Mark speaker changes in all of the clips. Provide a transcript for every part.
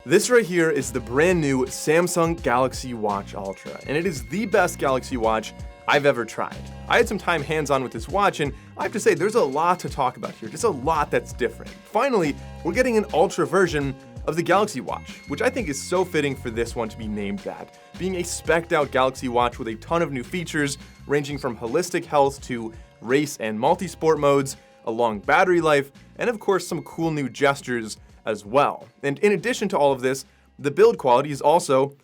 Speaker 1: This right here is the brand new Samsung Galaxy Watch Ultra, and it is the best Galaxy Watch I've ever tried. I had some time hands-on with this watch, and I have to say there's a lot to talk about here, just a lot that's different. Finally, we're getting an Ultra version of the Galaxy Watch, which I think is so fitting for this one to be named that, being a spec'd out Galaxy Watch with a ton of new features, ranging from holistic health to race and multi-sport modes, a long battery life, and of course some cool new gestures as well. And in addition to all of this, the build quality is also,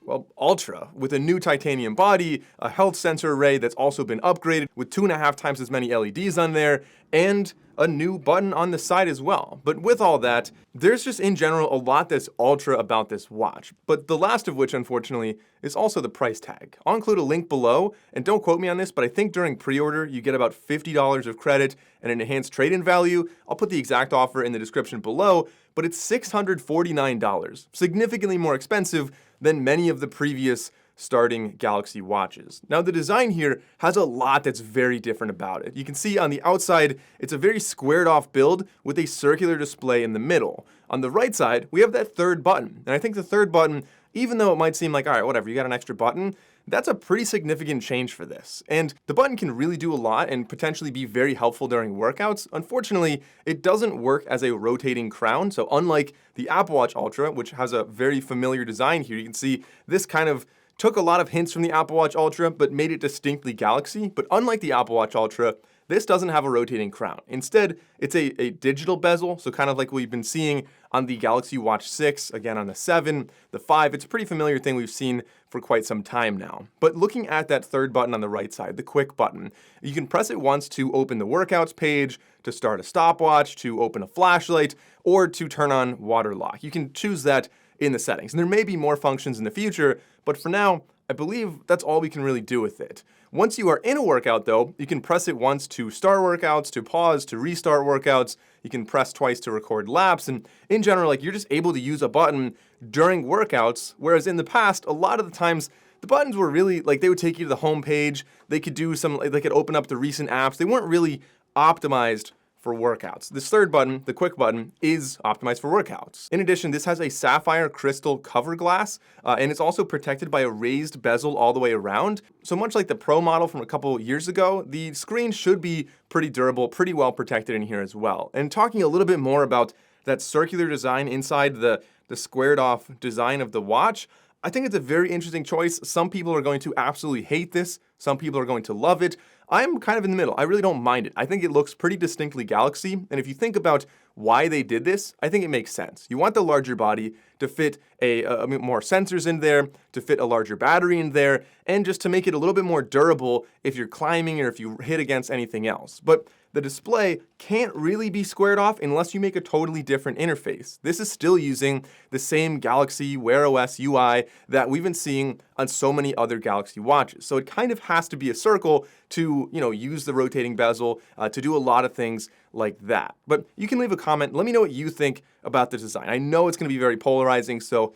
Speaker 1: well, ultra, with a new titanium body, a health sensor array that's also been upgraded with 2.5 times as many LEDs on there, and a new button on the side as well. But with all that, there's just in general a lot that's ultra about this watch, but the last of which, unfortunately, is also the price tag. I'll include a link below, and don't quote me on this, but I think during pre-order you get about $50 of credit and an enhanced trade-in value. I'll put the exact offer in the description below, but it's $649, significantly more expensive than many of the previous starting Galaxy watches. Now the design here has a lot that's very different about it. You can see on the outside, it's a very squared off build with a circular display in the middle. On the right side, we have that third button. And I think the third button, even though it might seem like, all right, whatever, you got an extra button, that's a pretty significant change for this. And the button can really do a lot and potentially be very helpful during workouts. Unfortunately, it doesn't work as a rotating crown. So unlike the Apple Watch Ultra, which has a very familiar design here, you can see this kind of took a lot of hints from the Apple Watch Ultra, but made it distinctly Galaxy. But unlike the Apple Watch Ultra, this doesn't have a rotating crown. Instead, it's a digital bezel, so kind of like we've been seeing on the Galaxy Watch 6, again on the 7, the 5. It's a pretty familiar thing we've seen for quite some time now. But looking at that third button on the right side, the quick button, you can press it once to open the workouts page, to start a stopwatch, to open a flashlight, or to turn on water lock. You can choose that in the settings. And there may be more functions in the future, but for now, I believe that's all we can really do with it. Once you are in a workout though, you can press it once to start workouts, to pause, to restart workouts. You can press twice to record laps, and in general, like, you're just able to use a button during workouts, whereas in the past, a lot of the times, the buttons were really, like, they would take you to the home page, they could do some, they could open up the recent apps, they weren't really optimized for workouts. This third button, the quick button, is optimized for workouts. In addition, this has a sapphire crystal cover glass, and it's also protected by a raised bezel all the way around. So much like the Pro model from a couple years ago, the screen should be pretty durable, pretty well protected in here as well. And talking a little bit more about that circular design inside the squared off design of the watch, I think it's a very interesting choice. Some people are going to absolutely hate this. Some people are going to love it. I'm kind of in the middle. I really don't mind it. I think it looks pretty distinctly Galaxy. And if you think about why they did this, I think it makes sense. You want the larger body to fit more sensors in there, to fit a larger battery in there, and just to make it a little bit more durable if you're climbing or if you hit against anything else. But the display can't really be squared off unless you make a totally different interface. This is still using the same Galaxy Wear OS UI that we've been seeing on so many other Galaxy watches. So it kind of has to be a circle to, use the rotating bezel, to do a lot of things like that. But you can leave a comment. Let me know what you think about the design. I know it's going to be very polarizing, so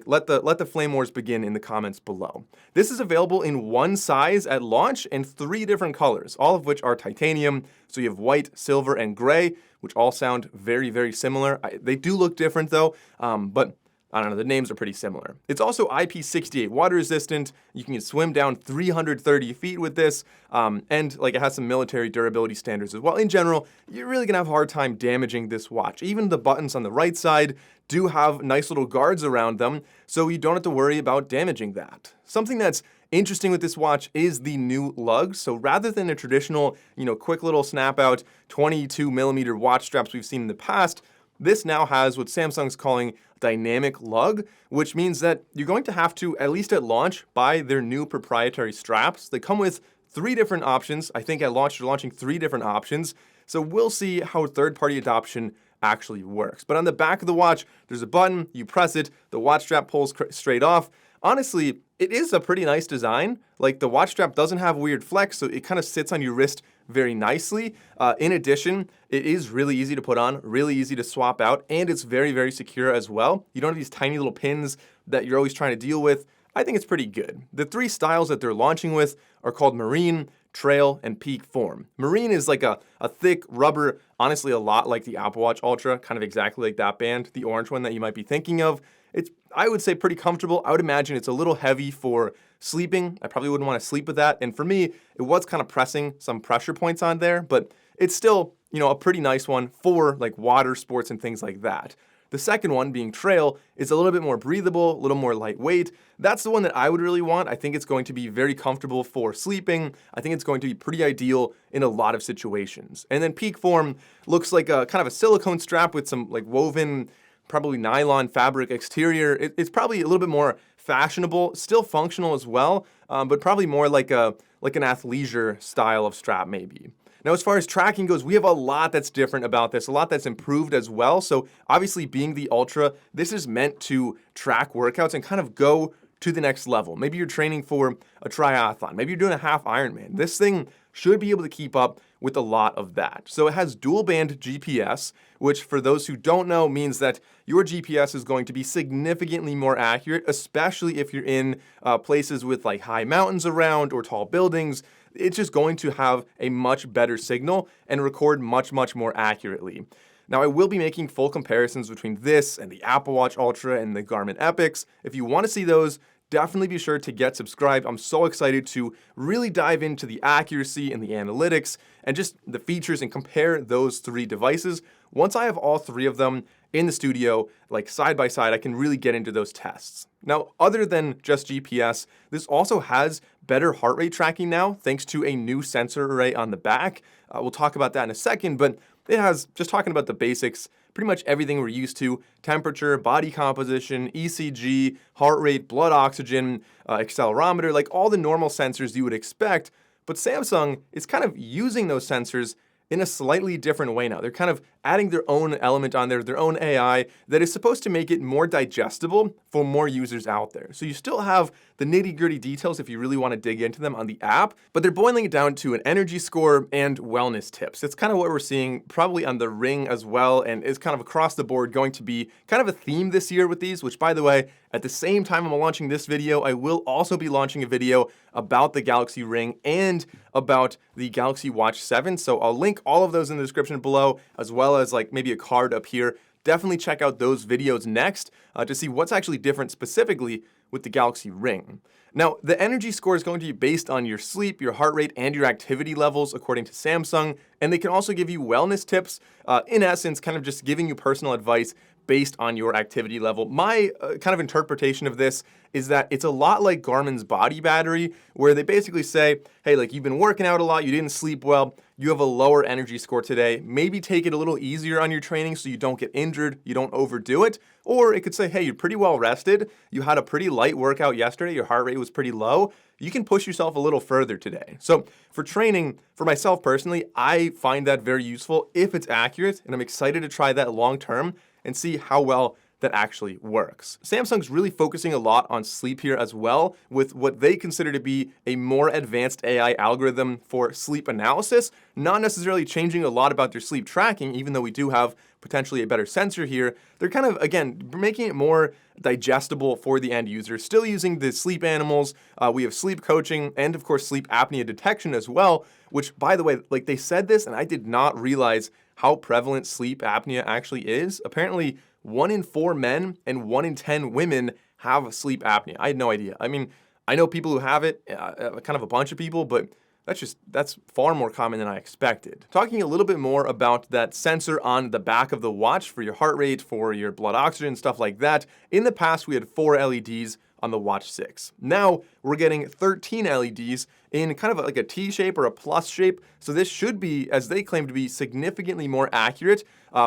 Speaker 1: let the flame wars begin in the comments below. This is available in one size at launch and 3 different colors, all of which are titanium. So you have white, silver, and gray, which all sound very, very similar. They do look different though, but I don't know, the names are pretty similar. It's also IP68 water resistant. You can swim down 330 feet with this, and it has some military durability standards as well. In general, you're really gonna have a hard time damaging this watch. Even the buttons on the right side do have nice little guards around them, so you don't have to worry about damaging that. Something that's interesting with this watch is the new lug. So rather than a traditional, quick little snap out 22mm watch straps we've seen in the past, this now has what Samsung's calling dynamic lug, which means that you're going to have to, at least at launch, buy their new proprietary straps. They come with 3 different options. I think at launch, they're launching 3 different options. So we'll see how third-party adoption actually works. But on the back of the watch, there's a button, you press it, the watch strap pulls straight off. Honestly, it is a pretty nice design. Like, the watch strap doesn't have weird flex, so it kind of sits on your wrist very nicely. In addition, it is really easy to put on, really easy to swap out, and it's very, very secure as well. You don't have these tiny little pins that you're always trying to deal with. I think it's pretty good. The 3 styles that they're launching with are called Marine, Trail, and Peak Form. Marine is like a thick rubber, honestly a lot like the Apple Watch Ultra, kind of exactly like that band, the orange one that you might be thinking of. It's, I would say, pretty comfortable. I would imagine it's a little heavy for sleeping. I probably wouldn't want to sleep with that. And for me, it was kind of pressing some pressure points on there, but it's still, a pretty nice one for like water sports and things like that. The second one, being trail, is a little bit more breathable, a little more lightweight. That's the one that I would really want. I think it's going to be very comfortable for sleeping. I think it's going to be pretty ideal in a lot of situations. And then Peak Form looks like a kind of a silicone strap with some like woven, probably nylon fabric exterior. It's probably a little bit more fashionable, still functional as well, but probably more like an athleisure style of strap maybe. Now, as far as tracking goes, we have a lot that's different about this, a lot that's improved as well. So obviously being the Ultra, this is meant to track workouts and kind of go to the next level. Maybe you're training for a triathlon, maybe you're doing a half Ironman. This thing should be able to keep up with a lot of that. So it has dual band GPS, which for those who don't know means that your GPS is going to be significantly more accurate, especially if you're in places with like high mountains around or tall buildings. It's just going to have a much better signal and record much, much more accurately. Now, I will be making full comparisons between this and the Apple Watch Ultra and the Garmin Epix. If you want to see those, definitely be sure to get subscribed. I'm so excited to really dive into the accuracy and the analytics and just the features and compare those three devices. Once I have all three of them in the studio, like side by side, I can really get into those tests. Now, other than just GPS, this also has better heart rate tracking now, thanks to a new sensor array on the back. We'll talk about that in a second, but it has, just talking about the basics, pretty much everything we're used to: temperature, body composition, ECG, heart rate, blood oxygen, accelerometer, like all the normal sensors you would expect. But Samsung is kind of using those sensors in a slightly different way now. They're kind of adding their own element on there, their own AI that is supposed to make it more digestible for more users out there. So you still have the nitty-gritty details if you really want to dig into them on the app, but they're boiling it down to an energy score and wellness tips. It's kind of what we're seeing probably on the Ring as well, and is kind of across the board going to be kind of a theme this year with these, which, by the way, at the same time I'm launching this video, I will also be launching a video about the Galaxy Ring and about the Galaxy Watch 7. So I'll link all of those in the description below, as well as like maybe a card up here. Definitely check out those videos next to see what's actually different specifically with the Galaxy Ring. Now, the energy score is going to be based on your sleep, your heart rate, and your activity levels, according to Samsung. And they can also give you wellness tips, in essence, kind of just giving you personal advice based on your activity level. My kind of interpretation of this is that it's a lot like Garmin's Body Battery, where they basically say, hey, like you've been working out a lot, you didn't sleep well, you have a lower energy score today. Maybe take it a little easier on your training so you don't get injured, you don't overdo it. Or it could say, hey, you're pretty well rested, you had a pretty light workout yesterday, your heart rate was pretty low, you can push yourself a little further today. So for training, for myself personally, I find that very useful if it's accurate, and I'm excited to try that long term and see how well that actually works. Samsung's really focusing a lot on sleep here as well, with what they consider to be a more advanced AI algorithm for sleep analysis, not necessarily changing a lot about their sleep tracking, even though we do have potentially a better sensor here. They're kind of, again, making it more digestible for the end user, still using the sleep animals. We have sleep coaching and, of course, sleep apnea detection as well, which, by the way, like they said this, and I did not realize how prevalent sleep apnea actually is. Apparently, 1 in 4 men and 1 in 10 women have sleep apnea. I had no idea. I mean, I know people who have it, kind of a bunch of people, but that's far more common than I expected. Talking a little bit more about that sensor on the back of the watch for your heart rate, for your blood oxygen, stuff like that. In the past, we had 4 LEDs on the Watch 6. Now we're getting 13 LEDs in kind of like a T shape or a plus shape. So this should be, as they claim to be, significantly more accurate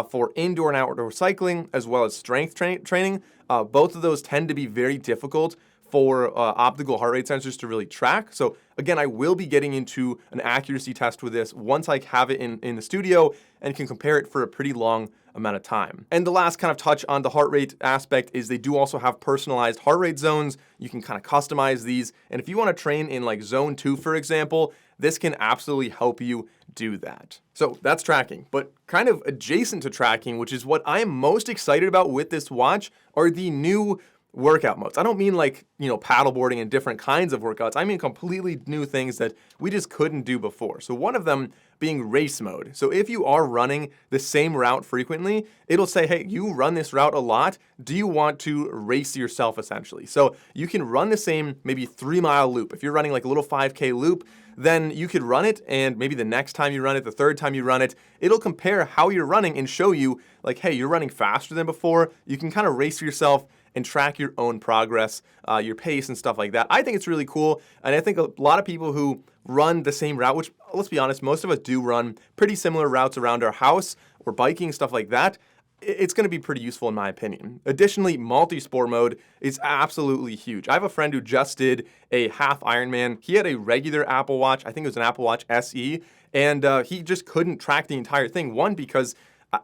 Speaker 1: for indoor and outdoor cycling, as well as strength training. Both of those tend to be very difficult for optical heart rate sensors to really track. So again, I will be getting into an accuracy test with this once I have it in the studio and can compare it for a pretty long amount of time. And the last kind of touch on the heart rate aspect is they do also have personalized heart rate zones. You can kind of customize these. And if you want to train in like zone 2, for example, this can absolutely help you do that. So that's tracking, but kind of adjacent to tracking, which is what I am most excited about with this watch, are the new workout modes. I don't mean like, paddleboarding and different kinds of workouts. I mean completely new things that we just couldn't do before. So one of them being race mode. So if you are running the same route frequently, it'll say, hey, you run this route a lot. Do you want to race yourself essentially? So you can run the same maybe 3-mile loop. If you're running like a little 5K loop, then you could run it, and maybe the next time you run it, the third time you run it, it'll compare how you're running and show you like, hey, you're running faster than before. You can kind of race yourself and track your own progress, your pace and stuff like that. I think it's really cool, and I think a lot of people who run the same route, which let's be honest, most of us do run pretty similar routes around our house or biking, stuff like that, it's going to be pretty useful in my opinion. Additionally, multi-sport mode is absolutely huge. I have a friend who just did a half Ironman. He had a regular Apple Watch, I think it was an Apple Watch SE, and he just couldn't track the entire thing. One, because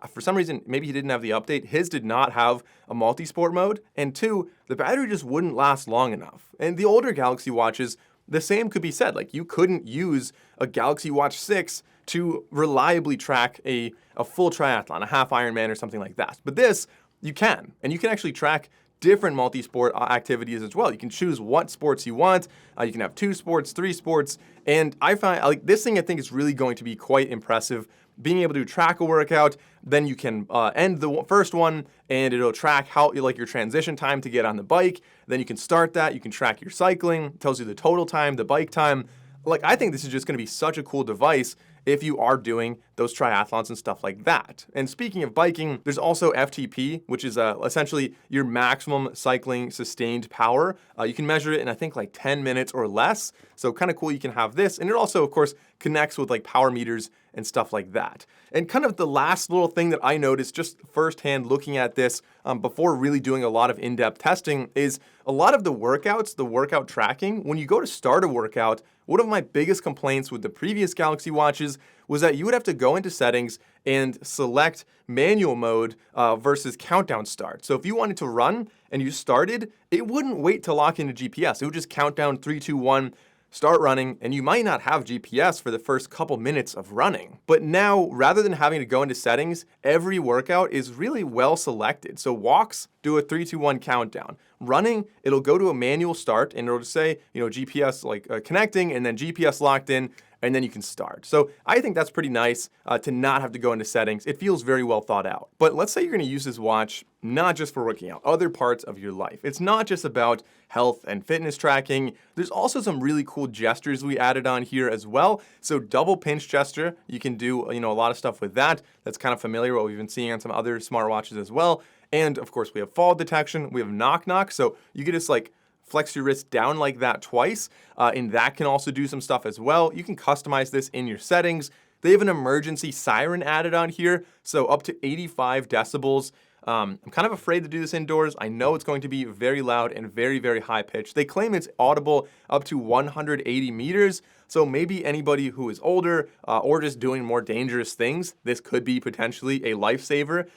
Speaker 1: for some reason, maybe he didn't have the update. His did not have a multi-sport mode. And two, the battery just wouldn't last long enough. And the older Galaxy Watches, the same could be said. Like, you couldn't use a Galaxy Watch 6 to reliably track a full triathlon, a half Ironman or something like that. But this, you can. And you can actually track different multi-sport activities as well. You can choose what sports you want. You can have 2 sports, 3 sports. And I find, like, this thing I think is really going to be quite impressive. Being able to track a workout, then you can end the first one and it'll track how, like, your transition time to get on the bike. Then you can start that. You can track your cycling. It tells you the total time, the bike time. Like, I think this is just going to be such a cool device if you are doing those triathlons and stuff like that. And speaking of biking, there's also FTP, which is essentially your maximum cycling sustained power. You can measure it in, I think, like 10 minutes or less. So kind of cool, you can have this. And it also, of course, connects with like power meters and stuff like that. And kind of the last little thing that I noticed just firsthand looking at this before really doing a lot of in-depth testing is a lot of the workouts, the workout tracking, when you go to start a workout, one of my biggest complaints with the previous Galaxy Watches was that you would have to go into settings and select manual mode versus countdown start. So if you wanted to run and you started, it wouldn't wait to lock into GPS. It would just count down 3, 2, 1, start running, and you might not have GPS for the first couple minutes of running. But now, rather than having to go into settings, every workout is really well selected. So walks do a 3, 2, 1 countdown. Running, it'll go to a manual start and it'll say, GPS like connecting and then GPS locked in, and then you can start. So I think that's pretty nice to not have to go into settings. It feels very well thought out. But let's say you're gonna use this watch not just for working out, other parts of your life. It's not just about health and fitness tracking. There's also some really cool gestures we added on here as well. So double pinch gesture, you can do a lot of stuff with that. That's kind of familiar, what we've been seeing on some other smartwatches as well. And of course we have fall detection, we have knock knock. So you can just like flex your wrist down like that twice, and that can also do some stuff as well. You can customize this in your settings. They have an emergency siren added on here, so up to 85 decibels. I'm kind of afraid to do this indoors. I know it's going to be very loud and very, very high pitched. They claim it's audible up to 180 meters, so maybe anybody who is older or just doing more dangerous things, this could be potentially a lifesaver.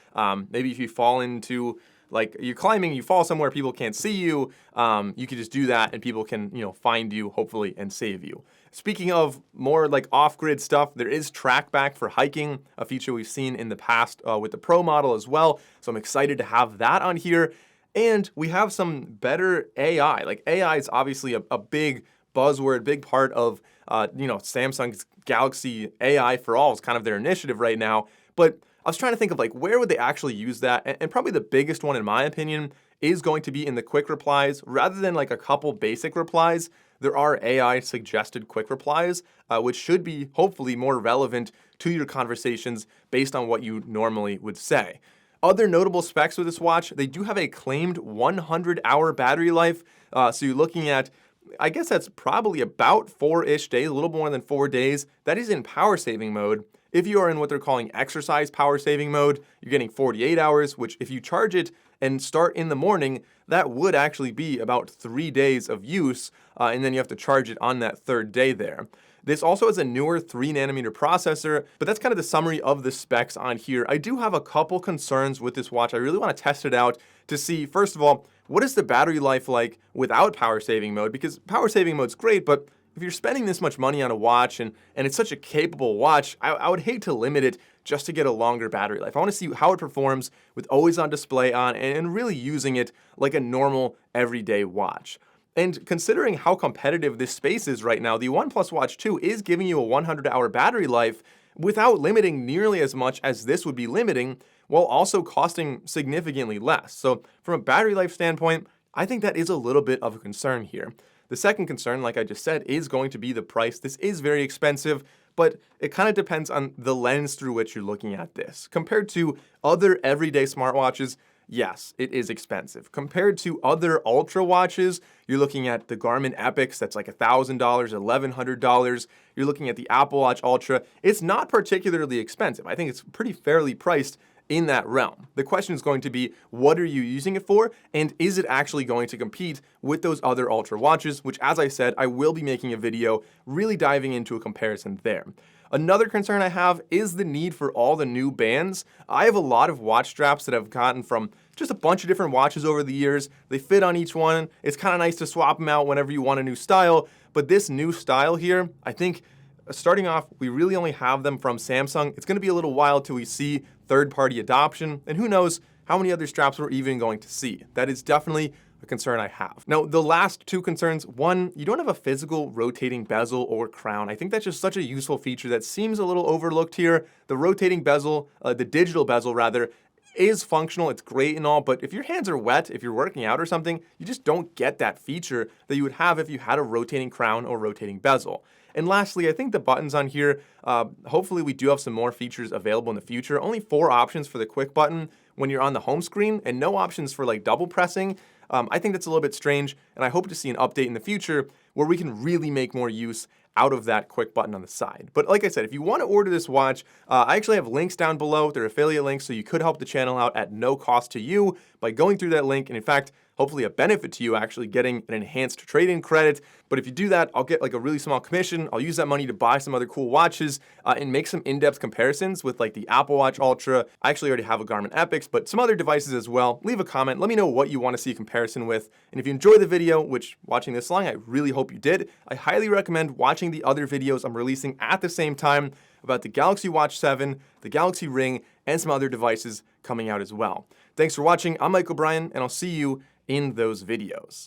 Speaker 1: Maybe if you fall into like you're climbing, you fall somewhere, people can't see you, you can just do that and people can, find you hopefully and save you. Speaking of more like off-grid stuff, there is TrackBack for hiking, a feature we've seen in the past with the Pro model as well. So I'm excited to have that on here. And we have some better AI. Like AI is obviously a big buzzword, big part of Samsung's Galaxy AI for All is kind of their initiative right now. But I was trying to think of like where would they actually use that, and probably the biggest one in my opinion is going to be in the quick replies. Rather than like a couple basic replies, there are AI suggested quick replies, which should be hopefully more relevant to your conversations based on what you normally would say. Other notable specs with this watch, they do have a claimed 100-hour battery life. So you're looking at, I guess that's probably about 4-ish days, a little more than 4 days. That is in power saving mode. If you are in what they're calling exercise power saving mode, you're getting 48 hours, which if you charge it and start in the morning, that would actually be about 3 days of use, and then you have to charge it on that third day there. This also has a newer 3nm processor, but that's kind of the summary of the specs on here. I do have a couple concerns with this watch. I really want to test it out to see, first of all, what is the battery life like without power saving mode? Because power saving mode's great, but if you're spending this much money on a watch and it's such a capable watch, I would hate to limit it just to get a longer battery life. I want to see how it performs with always on display on and really using it like a normal everyday watch. And considering how competitive this space is right now, the OnePlus Watch 2 is giving you a 100-hour battery life, without limiting nearly as much as this would be limiting, while also costing significantly less. So from a battery life standpoint, I think that is a little bit of a concern here. The second concern, like I just said, is going to be the price. This is very expensive, but it kind of depends on the lens through which you're looking at this. Compared to other everyday smartwatches, yes, it is expensive. Compared to other Ultra watches, you're looking at the Garmin Epix, that's like $1,000, $1,100. You're looking at the Apple Watch Ultra. It's not particularly expensive. I think it's pretty fairly priced in that realm. The question is going to be, what are you using it for? And is it actually going to compete with those other Ultra watches, which, as I said, I will be making a video really diving into a comparison there. Another concern I have is the need for all the new bands. I have a lot of watch straps that I've gotten from just a bunch of different watches over the years. They fit on each one. It's kind of nice to swap them out whenever you want a new style. But this new style here, I think, starting off, we really only have them from Samsung. It's going to be a little while till we see third-party adoption, and who knows how many other straps we're even going to see. That is definitely a concern I have. Now, the last two concerns, one, you don't have a physical rotating bezel or crown. I think that's just such a useful feature that seems a little overlooked here. The rotating bezel, the digital bezel rather, is functional, it's great and all, but if your hands are wet, if you're working out or something, you just don't get that feature that you would have if you had a rotating crown or rotating bezel. And lastly, I think the buttons on here, hopefully we do have some more features available in the future. Only 4 options for the quick button when you're on the home screen and no options for like double pressing. I think that's a little bit strange, and I hope to see an update in the future where we can really make more use out of that quick button on the side. But like I said, if you want to order this watch, I actually have links down below. They're affiliate links, so you could help the channel out at no cost to you by going through that link, and in fact, hopefully a benefit to you actually getting an enhanced trade-in credit. But if you do that, I'll get like a really small commission. I'll use that money to buy some other cool watches and make some in-depth comparisons with like the Apple Watch Ultra. I actually already have a Garmin Epix, but some other devices as well. Leave a comment. Let me know what you want to see a comparison with. And if you enjoy the video, which watching this long, I really hope you did, I highly recommend watching the other videos I'm releasing at the same time about the Galaxy Watch 7, the Galaxy Ring, and some other devices coming out as well. Thanks for watching. I'm Mike O'Brien, and I'll see you in those videos.